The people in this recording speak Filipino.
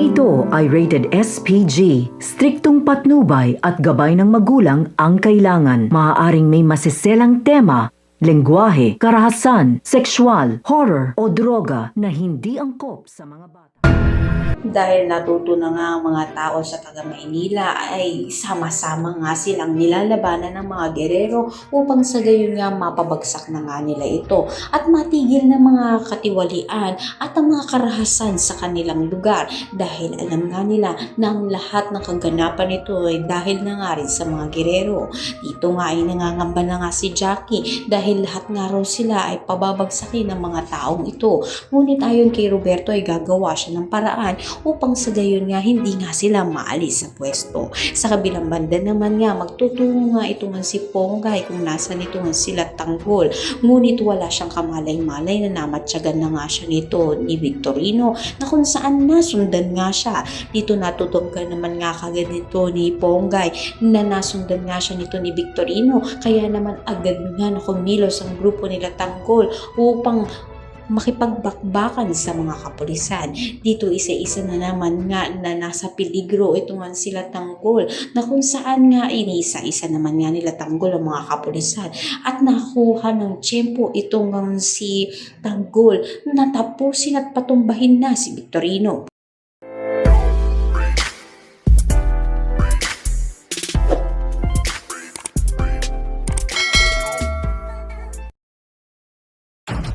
ito ay rated SPG. Striktong patnubay at gabay ng magulang ang kailangan. Maaaring may masiselang tema, lengguwahe, karahasan, sexual, horror o droga na hindi angkop sa mga bata. Dahil natuto na nga ang mga tao sa taga Maynila ay sama-sama nga silang nilalabanan ng mga gerero upang sa gayon nga mapabagsak na nga nila ito at matigil na mga katiwalian at ang mga karahasan sa kanilang lugar dahil alam nga nila na ang lahat ng kaganapan nito ay dahil na nga rin sa mga gerero. Dito nga ay nangangamba na nga si Jackie dahil lahat nga raw sila ay pababagsakin ng mga taong ito. Ngunit ayon kay Roberto ay gagawa siya ng paraan upang sa gayon nga hindi nga sila maalis sa pwesto. Sa kabilang banda naman nga magtutungo nga ito nga si Ponggay kung nasan ito nga sila Tanggol. Ngunit wala siyang kamalay-malay na namatyagan na nga siya nito ni Victorino na kung saan nasundan nga siya. Dito natutunggan naman nga kagad nito ni Ponggay na nasundan nga siya nito ni Victorino kaya naman agad nga na kumilos ang grupo nila Tanggol upang makipagbakbakan sa mga kapulisan. Dito isa-isa na naman nga na nasa peligro ito nga sila Tanggol na kung saan nga inisa-isa naman nga nila Tanggol ang mga kapulisan at nakuha ng tiyempo itong si Tanggol na tapusin at patumbahin na si Victorino.